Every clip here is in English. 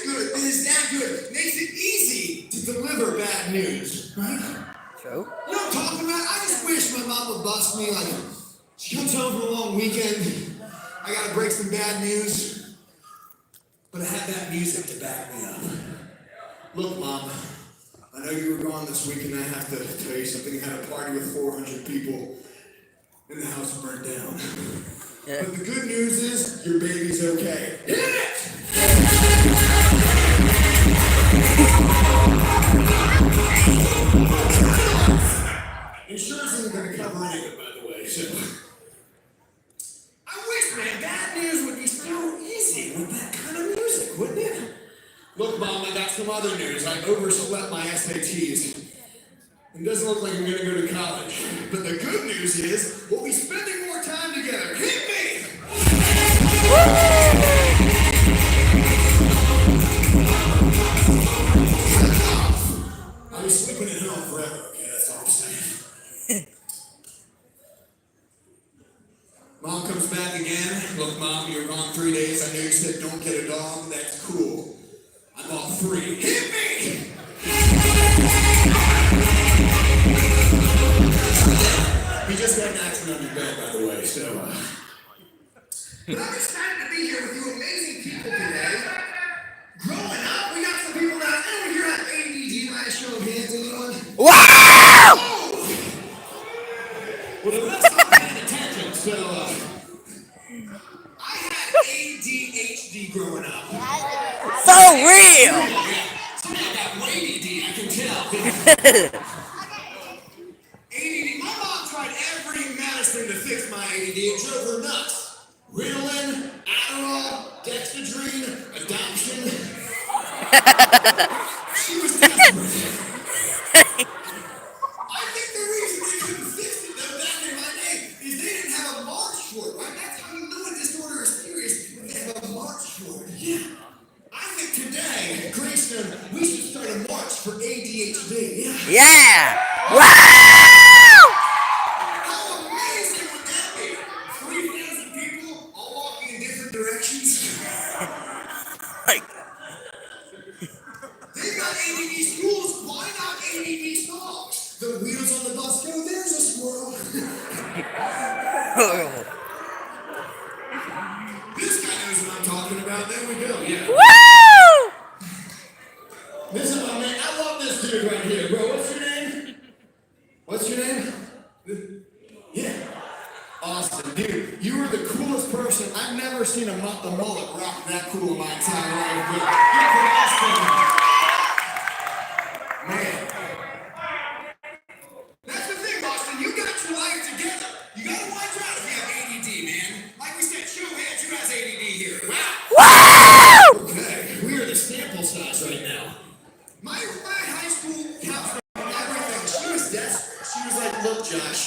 good that is that good makes it easy to deliver bad news, right? True. You know what I'm talking about? I just wish my mom would bust me like, she comes home from a long weekend, I gotta break some bad news, but I have that music to back me up. Look, Mom, I know you were gone this week and I have to tell you something. I had a party with 400 people and the house burned down. Yeah. But the good news is, your baby's okay. Hit it! Insurance isn't going to cover any of it, by the way, so... I wish, man, bad news would be so easy with that kind of music, wouldn't it? Look, Mom, I got some other news. I overslept my SATs. It doesn't look like I'm going to go to college. But the good news is, we'll be spending more time together. Hit me! I was sleeping at home forever, okay? That's all I'm saying. Mom comes back again. Look, Mom, you were gone 3 days. I know you said don't get a dog. That's cool. I bought 3. Hit me! He just got an accident on your bed, by the way, so, But I'm excited to be here with you amazing people today. Growing up, we got some people that, anyone here have ADD? Last show of hands, anyone? Wow! Oh! Well, the rest aren't paying attention, so, I had ADHD growing up. So real! Yeah, I got ADD, I can tell. ADD, my mom tried every medicine to fix my ADD. It drove her nuts. Ritalin, Adderall, Dexedrine, adoption. She was desperate. I think the reason they couldn't fix it though back in my day is they didn't have a march for it, right? That's how you know a disorder is serious. They have a march for it. Yeah. I think today, Graystone, we should start a march for ADHD. Yeah! Wow! How amazing would that be? 3,000 people all walking in different directions. Like, They've got ADD schools. Why not ADD songs? The wheels on the bus go, there's a squirrel. This guy knows what I'm talking about. There we go. Yeah. woo! Listen, my man, I love this dude right here, bro. What's your name? What's your name? Yeah. Austin, dude, you were the coolest person. I've never seen a mullet rock that cool in my entire life. But you're from Austin. Man. That's the thing, Austin. You got your life together. You got to watch out if you have ADD, man. Like we said, show hands who has ADD here. Wow. Woo! Okay, we are the sample size right now. My high school counselor, everything, she was desperate. She was like, look, Josh,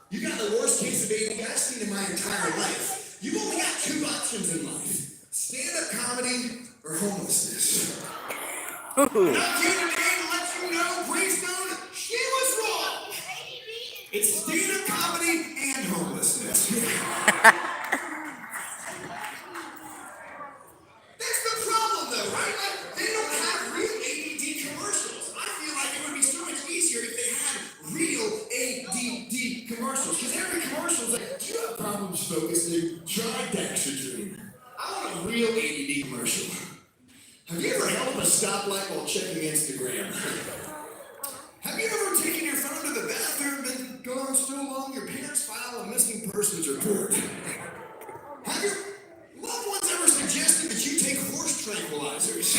you got the worst case of ADD I've seen in my entire life. You've only got 2 options in life. Stand-up comedy or homelessness. And I'm here today to let you know, Graystone, she was wrong. It's stand-up comedy and homelessness. That's the problem, though, right? Like, they don't have real ADD commercials. I feel like it would be so much easier if they had real ADD commercials. Because every commercial is like, do you have problems focusing? Try Dexedrine. I want a real ADD commercial. Have you ever held up a stoplight while checking Instagram? Have you ever taken your phone to the bathroom and gone so long your parents file a missing persons report? Have your loved ones ever suggested that you take horse tranquilizers?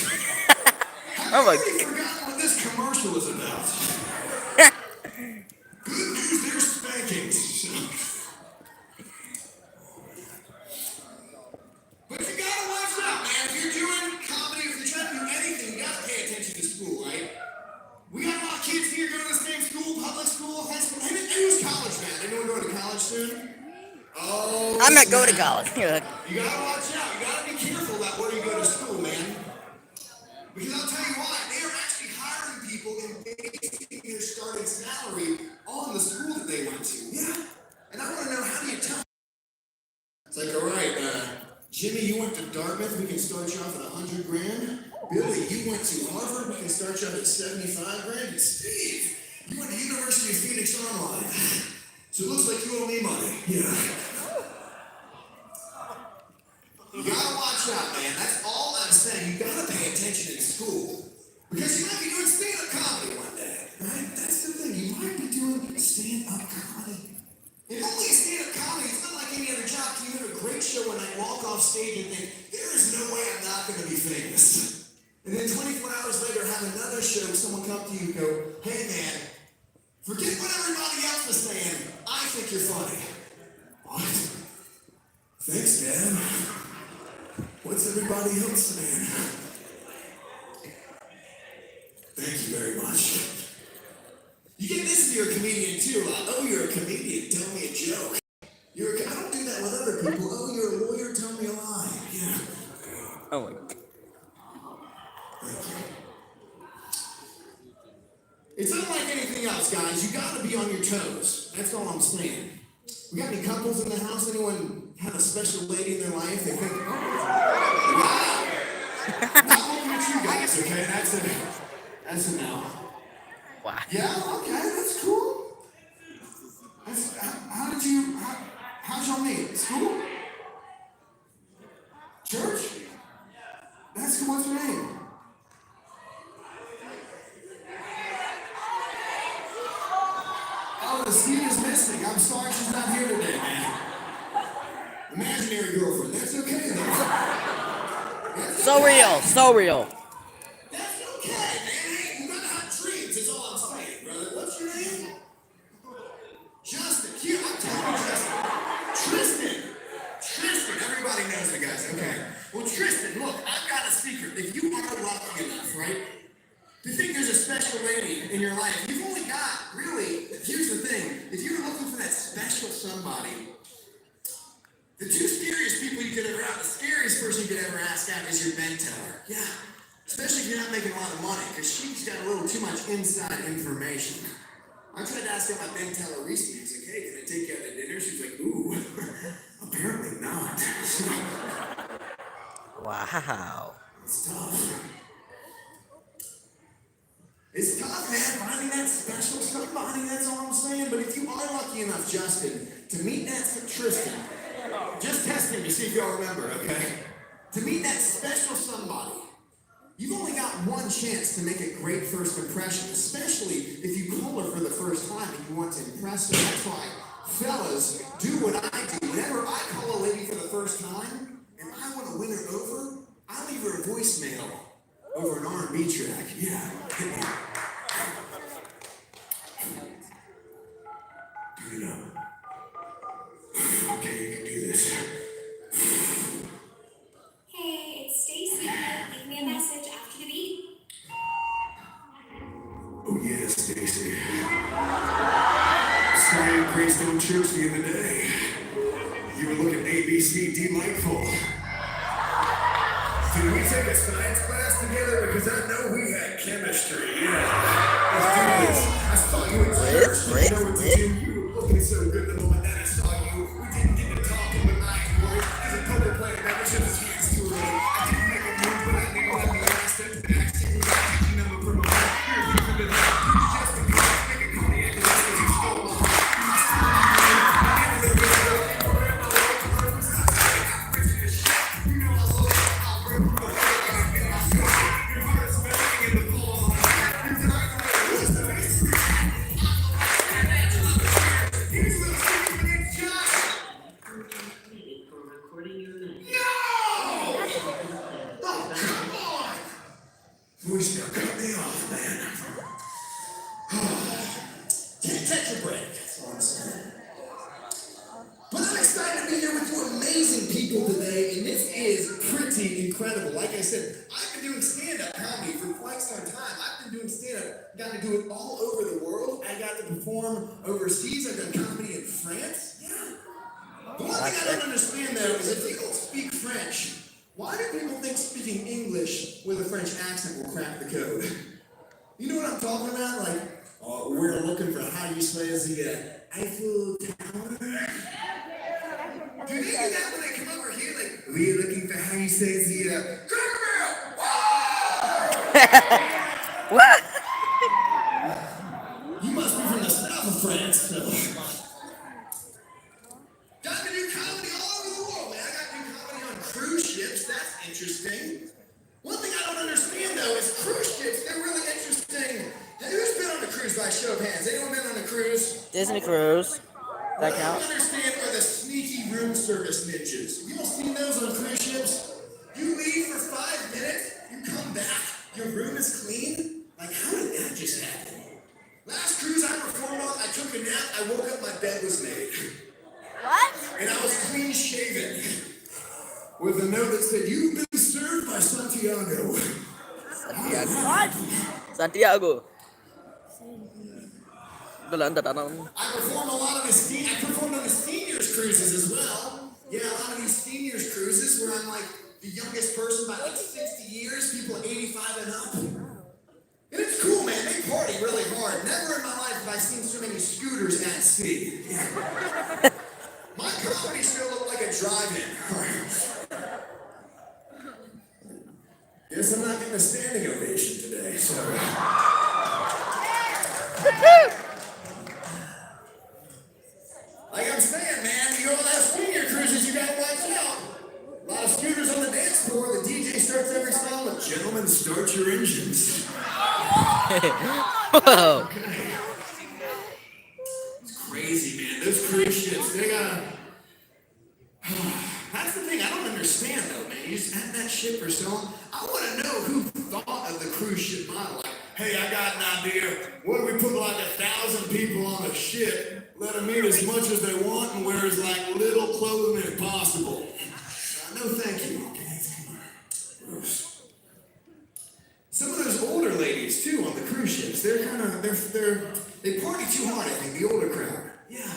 Have you already forgotten what this commercial is about? Good news, they're spankings. But you gotta watch out, man. If you're doing comedy, if you're trying to do anything, you gotta pay attention to school, right? We got a lot of kids here going to the same school, public school, high school. Who's college, man? Anyone going to college soon? Oh, I'm not going to college. You gotta watch out. You gotta be careful about where you go to school, man. Because I'll tell you why. They are actually hiring people and basing their starting salary on the school that they went to. Yeah. And I want to know, how do you tell? It's like, all right, Jimmy, you went to Dartmouth. We can start you off at 100 grand. Billy, you went to Harvard, we can start you off at 75 grand. And Steve, you went to University of Phoenix Online. So it looks like you owe me money. Yeah. You gotta watch out, man. That's all I'm saying. You gotta pay attention in school. Because you might be doing stand-up comedy one day, right? That's the thing. You might be doing stand-up comedy. And only stand-up comedy, it's not like any other job. You have a great show and I walk off stage and think, there is no way I'm not gonna be famous. And then 24 hours later, have another show, someone come to you and go, hey man, forget what everybody else is saying. I think you're funny. What? Thanks, man. What's everybody else saying? Thank you very much. You get this if you're a comedian too. Oh, you're a comedian. Tell me a joke. I don't do that with other people. Oh, you're a lawyer. Tell me a lie. Yeah. Oh my God. Thank you. It's not like anything else, guys. You gotta be on your toes. That's all I'm saying. We got any couples in the house? Anyone have a special lady in their life? They think, wow. Not looking at you guys, okay? That's a no. Wow. Yeah, okay, that's cool. How'd y'all meet? School? Church? That's cool, what's her name? Oh, the seat is missing. I'm sorry she's not here today, man. Imaginary girlfriend, that's okay though. So real, so real. That's okay, man. Hey, you gotta have dreams, is all I'm saying, brother. What's your name? Justin. Here, I'm telling you, Justin. Tristan. Everybody knows the guys. Okay. Well, Tristan, look, I've got a secret. If you are lucky enough, right, to think there's a special lady in your life, you've only got, really, here's the thing. If you're looking for that special somebody, the two scariest people you could ever have, the scariest person you could ever ask out is your mentor. Yeah. Especially if you're not making a lot of money, because she's got a little too much inside information. I tried to ask her about Ben Teller recently. I was like, hey, can I take you out to dinner? She's like, ooh, apparently not. Wow. It's tough. It's tough, man, finding that special somebody, that's all I'm saying. But if you are lucky enough, Justin, to meet that Tristan, just testing to see if y'all remember, okay? To meet that special somebody, you've only got one chance to make a great first impression, especially if you call her for the first time and you want to impress her. That's why, fellas, do what I do. Whenever I call a lady for the first time and I want to win her over, I leave her a voicemail over an R&B track. Yeah. Turn it up. Okay, you can do this. Hey, it's Stacy. Leave me a message after the beat. Oh yes, Stacy. Saw you at Graystone Church the other day. You were looking ABC delightful. Did we take a science class together? Because I know we had chemistry. Yeah. Let's do this. I saw you at church. You know what to do. You were looking so good the moment that I saw you. We didn't get to talking, but I enjoyed it. Because a public player membership is hands too early. I didn't make a move, but I knew I'd be last step back. See who got your number from a man. Here's you from the night. You're just a girl. Make a cognac glass because you stole my heart. Voice now cut me off, man. Can't catch a break. That's all I'm saying. But I'm excited to be here with two amazing people today, and this is pretty incredible. Like I said, I've been doing stand-up comedy for quite some time. I've been doing stand-up, got to do it all over the world. I got to perform overseas. I've done comedy in France. Yeah. The one thing I don't understand, though, is if you don't speak French, why do people think speaking English with a French accent will crack the code? You know what I'm talking about? Like, we're looking for how you say the Eiffel Tower. Do they do that when they come over here? Like, we are looking for how you say the Cracker What? Barrel. You must be from the south of France. Got to do comedy all over the world, man. I got to do comedy on cruise ships. That's interesting. One thing I don't understand though is cruise ships. They're really interesting. Hey, who's been on a cruise by show of hands? Anyone been on a cruise? Disney cruise. That What I counts. don't understand are the sneaky room service ninjas. You ever seen those on cruise ships? You leave for 5 minutes, you come back, your room is clean. Like, how did that just happen? Last cruise I performed on, I took a nap, I woke up, my bed was made. What? And I was clean shaven. With a note that said, "You've been served by Santiago." Santiago. What? Santiago. Belanda tanong. I performed on the seniors cruises as well. Yeah, a lot of these seniors cruises where I'm like the youngest person by like 60 years, people 85 and up. And it's cool, man. They party really hard. Never in my life have I seen so many scooters at sea. My comedy show looked like a drive-in. Guess I'm not getting a standing ovation today, so. Like I'm saying, man, you go on those senior cruises, you gotta watch out. A lot of scooters on the dance floor. The DJ starts every song with "Gentlemen, start your engines." Whoa. Okay. It's crazy, man. Those cruise ships, they gotta. That's the thing I don't understand, though, man. You just had that ship for so long. I want to know who thought of the cruise ship model. Like, hey, I got an idea. What if we put like 1,000 people on a ship, let them eat as much as they want, and wear as like little clothing as possible? No, thank you. Okay, gross. Some of those older ladies too on the cruise ships. They party too hard. I think the older crowd. Yeah.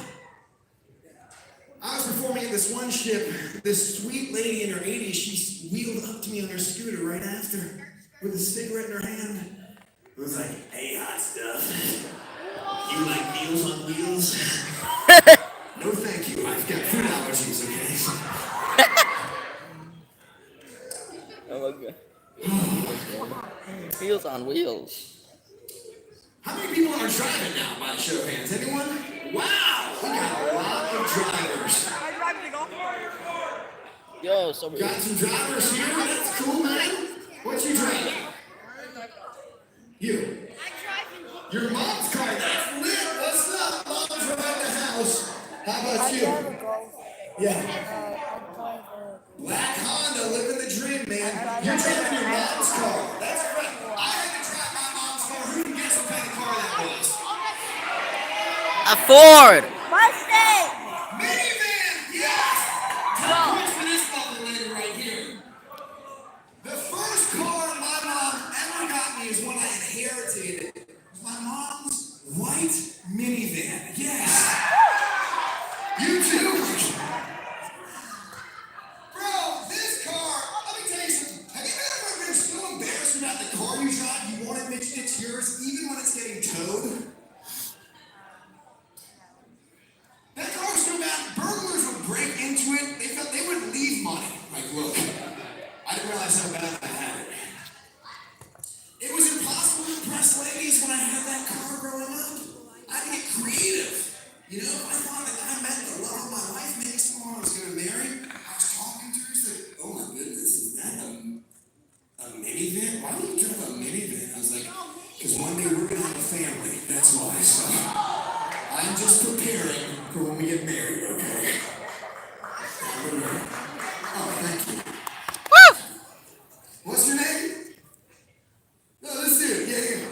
I was performing at this one ship. This sweet lady in her 80s, she wheeled up to me on her scooter right after with a cigarette in her hand. It was like, "Hey, hot stuff. You like Meals on Wheels?" No, thank you. I've got food allergies, okay? Oh my god. Wheels on wheels. How many people are driving now by a show of hands? Anyone? Wow! We got a lot of drivers. Yo, so Got some drivers here. That's cool, man. What you driving? You. Your mom's car. That's lit. What's up? Mom's right at the house. How about you? Yeah. Black Honda, living the dream, man. You're driving your mom's car. That's right. I had to drive my mom's car. Who can guess what kind of car that was? a Ford. Mustang! Minivan! Yes! Tell points for this lovely lady right here. The first car my mom ever got me is one I inherited. It was my mom's white minivan. Yes! You too? Bro, this car, let me tell you something. Have you ever been so embarrassed about the car you drive, you want to admit it's yours, even when it's getting towed? That car was so bad, burglars would break into it. They felt they wouldn't leave money. Like, look, I didn't realize how bad I had it. It was impossible to impress ladies when I had that car growing up. I had to get creative. You know, I thought that I met the love of my life, maybe someone I was going to marry. I was talking to her, she's like, "Oh my goodness, is that a minivan? Why would you drive a minivan?" I was like, "Because one day we're going to have a family. That's why." So I'm just preparing for when we get married, okay? Oh, thank you. Woo! What's your name? No, this dude. Yeah.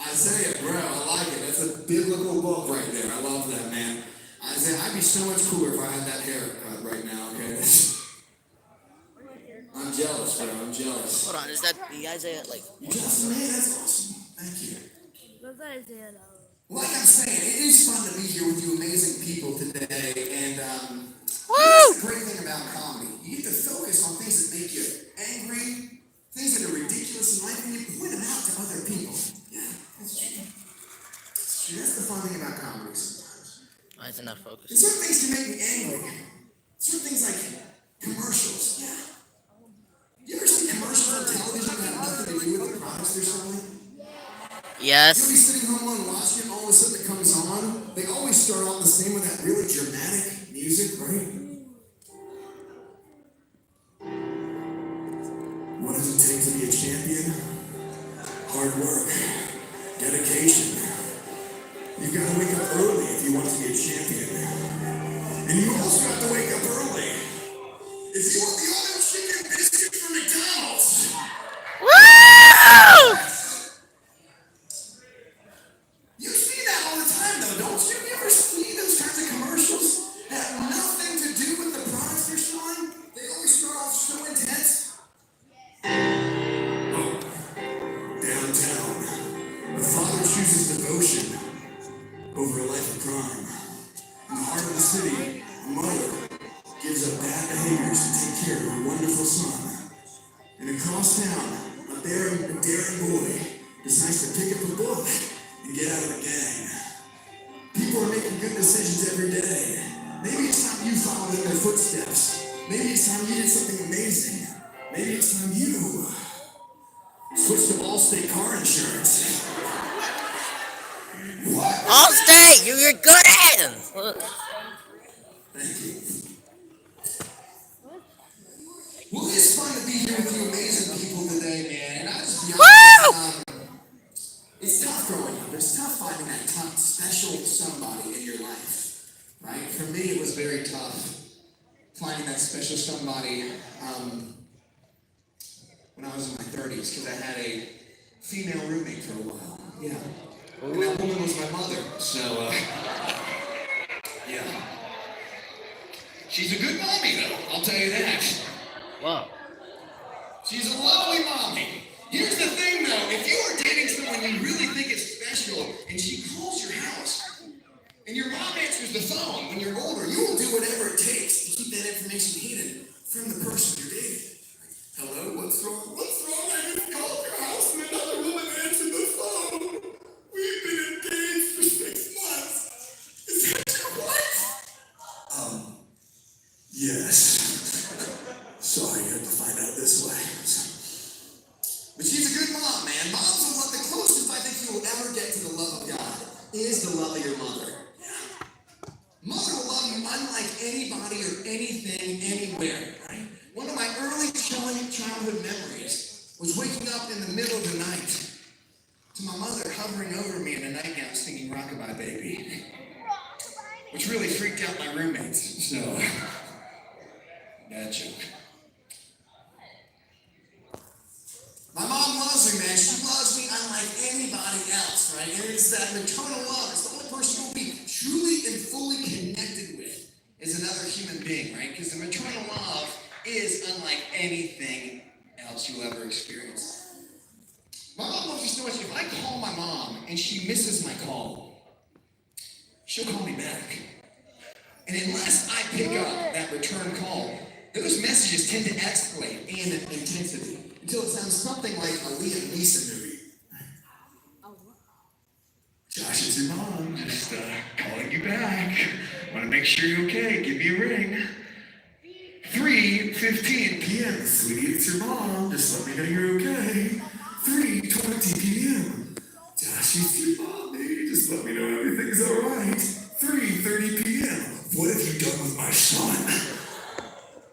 Isaiah, bro, I like it. That's a biblical book right there. I love that, man. Isaiah, I'd be so much cooler if I had that haircut right now, okay? I'm jealous, bro. I'm jealous. Hold on, is that the Isaiah like? You jealous of me? That's awesome. Thank you. Like I'm saying, it is fun to be here with you amazing people today, and Woo! that's the great thing about comedy. You get to focus on things that make you angry, things that are ridiculous in life, and you point them out to other people. Yeah, that's true. That's the fun thing about comedy sometimes. Why is it not focused? And certain things can make me angry. Certain things like products they're selling? You'll be Yes. sitting home alone watching it, all of a sudden it comes on. They always start off the same with that really dramatic music, right? What does it take to be a champion? Hard work, dedication. You've got to wake up early if you want to be a champion. And you also have to wake up early if you want the auto chicken biscuit from McDonald's. Woo! You see that all the time, though, don't you? You ever see those kinds of commercials that have nothing to do with the products they're selling? They always start off so intense. Downtown, a father chooses devotion over a life of crime. In the heart of the city, a mother gives up bad behaviors to take care of her wonderful son. And across town, a daring boy decides to pick up a book and get out of the gang. People are making good decisions every day. Maybe it's time you followed in their footsteps. Maybe it's time you did something amazing. Maybe it's time you switch to Allstate car insurance. What? Allstate, you're good at it. Thank you. Well, it's fun to be here with you amazing people today, man. And I'll just be honest, it's tough growing up. It's tough finding that tough, special somebody in your life, right? For me, it was very tough finding that special somebody when I was in my 30s, because I had a female roommate for a while. Yeah. And that woman was my mother, so, yeah. She's a good mommy, though, I'll tell you that. Wow. She's a lovely mommy. Here's the thing, though. If you are dating someone you really think is special, and she calls your house, and your mom answers the phone when you're older, you will do whatever it takes to keep that information hidden from the person you're dating. Hello, what's wrong? What's wrong? I just called your house and another woman answered the phone. We've been engaged for 6 months. Is that your wife? Yes. Sorry, you had to find out this way. But she's a good mom, man. Moms are the closest I think you will ever get to the love of God is the love of your mother. Mother will love you unlike anybody or anything, anywhere, right? One of my early childhood memories was waking up in the middle of the night to my mother hovering over me in a nightgown singing Rockabye Baby, which really freaked out my roommates, so bad joke. My mom loves me, man. She loves me unlike anybody else, right? And it's that maternal love. It's the only person you'll be truly and fully connected with is another human being, right? Because the maternal love is unlike anything else you'll ever experience. My mom loves me so much. If I call my mom and she misses my call, she'll call me back. And unless I pick up that return call, those messages tend to escalate in intensity until it sounds something like a Liam Neeson movie. Josh, it's your mom. Just calling you back. Want to make sure you're okay. Give me a ring. 3:15 p.m. Sweetie, it's your mom. Just let me know you're okay. 3:20 p.m. Josh, it's your mom, baby. Just let me know everything's all right. 3:30 p.m. What have you done with my son?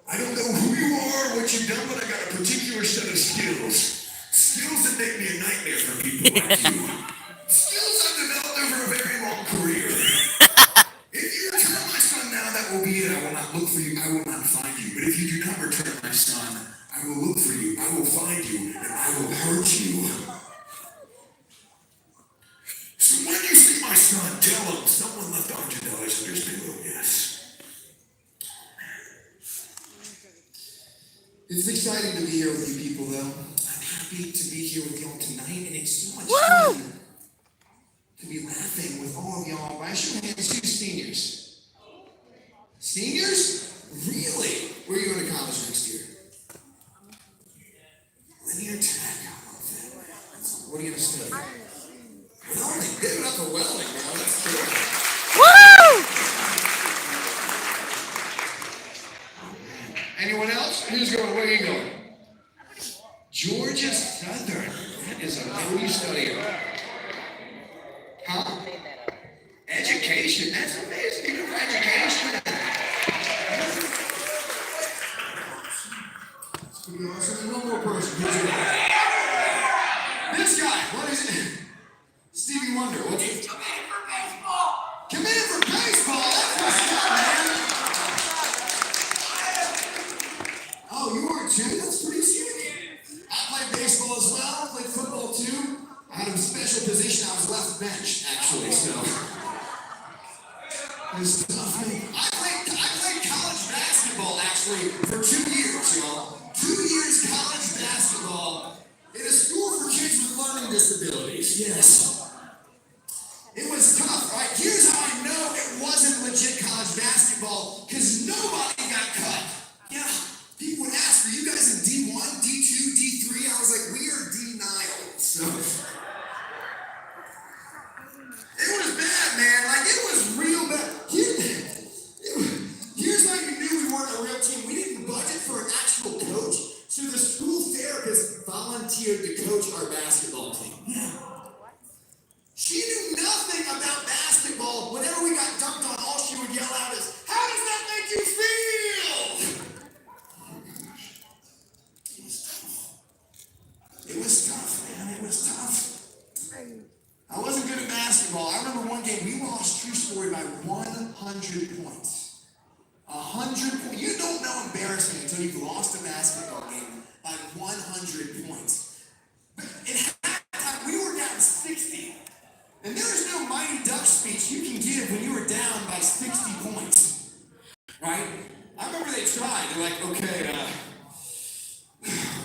I don't know who you are, what you've done, but I got a particular set of skills. Skills that make me a nightmare for people like you. Skills I've developed over a very long career. If you return my son now, that will be it. I will not look for you. I will not find you. But if you do not return my son, I will look for you. I will find you. And I will hurt you. So when you see my son, tell him someone left $100 under his pillow. Yes. It's exciting to be here with you people, though. I'm happy to be here with y'all tonight, and it's so much fun to be laughing with all of y'all. I should have hands to seniors. Seniors? Really? Where are you going to college next year? Linear tech. I love that. What are you going to study? Welding. Give it up for welding, bro. That's cool. Anyone else? Who's going? Where are you going? Georgia Southern. That is a what you study on? Huh? Education. That's amazing. You know, education. It's gonna be awesome. One more person. This guy. What is it? Stevie Wonder. What's it? Committed for baseball. Committed for baseball. That's what's up, man. Oh, you are too? That's pretty sick. I played baseball as well. I played football too. I had a special position. I was left bench, actually, so. It was tough. I played college basketball, actually, for 2 years, y'all. 2 years college basketball in a school for kids with learning disabilities. Yes. It was tough, right? Here's how I know it wasn't legit college basketball, because nobody got cut. Yeah. People would ask, are you guys in D1, D2, D3? I was like, we are D9. So it was bad, man. Like, it was real bad. Here's how you knew we weren't a real team. We didn't budget for an actual coach, so the school therapist volunteered to coach our basketball team. Yeah. She knew nothing about basketball. Whenever we got dunked on, all she would yell out is, how does that make you feel? It was tough, man. It was tough. I wasn't good at basketball. I remember one game we lost, true story, by 100 points. 100 points. You don't know embarrassment until you've lost a basketball game by 100 points. But at halftime, we were down 60. And there is no Mighty Duck speech you can give when you were down by 60 points. Right? I remember they tried. They're like, okay,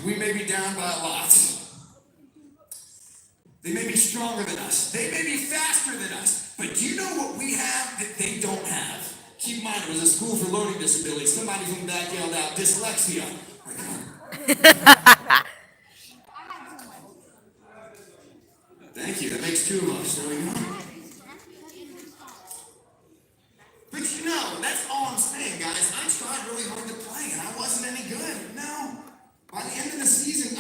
we may be down by a lot. They may be stronger than us. They may be faster than us. But do you know what we have that they don't have? Keep in mind, it was a school for learning disabilities. Somebody from the back yelled out, dyslexia. Thank you. That makes two of us. There we go. But you know, that's all I'm saying, guys. I tried really hard to play, and I wasn't any good. No. By the end of the season,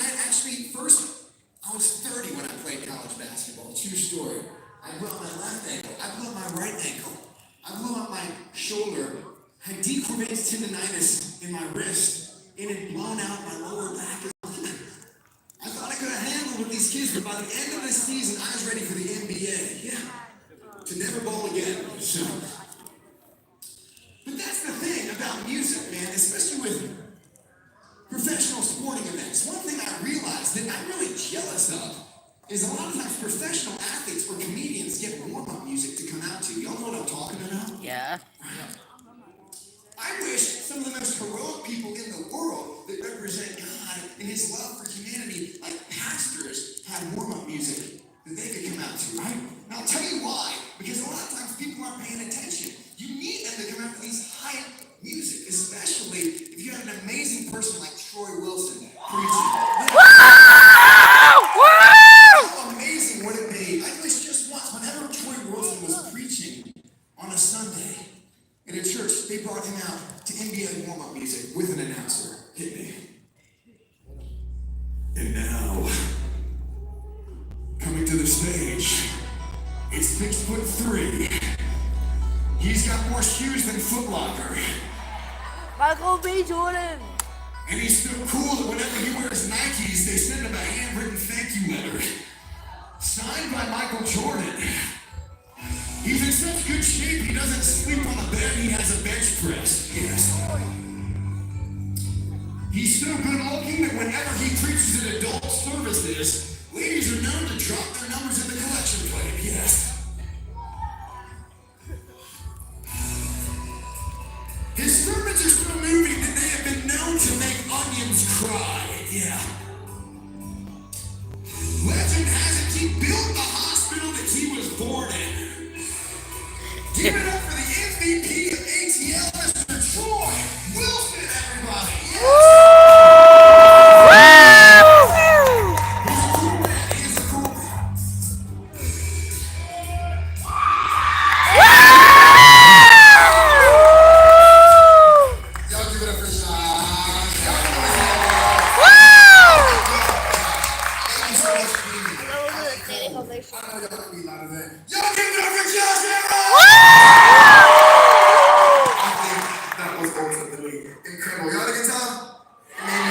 I was 30 when I played college basketball. True story. I blew up my left ankle. I blew up my right ankle. I blew up my shoulder. I had decurvated tendonitis in my wrist. It had blown out my lower back. I thought I could have handled with these kids, but by the end of this season, I was ready for the NBA. Yeah. To never bowl again. So. But that's the thing about music, man, especially with professional sporting events. One thing I realized that I'm really jealous of is a lot of times professional athletes or comedians get warm-up music to come out to. Y'all know what I'm talking about? Yeah. I wish some of the most heroic people in the world that represent God and His love for humanity, like pastors, had warm-up music that they could come out to, right? And I'll tell you why. Because a lot of times people aren't paying attention. You need them to come out to these hype music, especially if you have an amazing person like Troy Wilson preaching. How amazing would it be? I wish just once, whenever Troy Wilson was preaching on a Sunday in a church, they brought him out to NBA warm-up music with an announcer. Hit me. And now, coming to the stage, it's 6'3". He's got more shoes than Foot Locker. Michael B. Jordan. And he's so cool that whenever he wears Nikes, they send him a handwritten thank you letter. Signed by Michael Jordan. He's in such good shape, he doesn't sleep on a bed, he has a bench press. Yes. He's so good looking that whenever he preaches at adult services, ladies are known to drop their numbers in the collection plate. Yes. His sermons are so moving that they have been known to make onions cry. Yeah. Legend has it he built the hospital that he was born in. Give it up for the MVP of ATL, Mr. Troy Wilson, everybody. Yes. He's a cool man. Y'all give it up for Sean. Congratulations. I know y'all can be louder than that. Y'all give it up for Josh Harris! I think that was ultimately incredible. Y'all had a good time?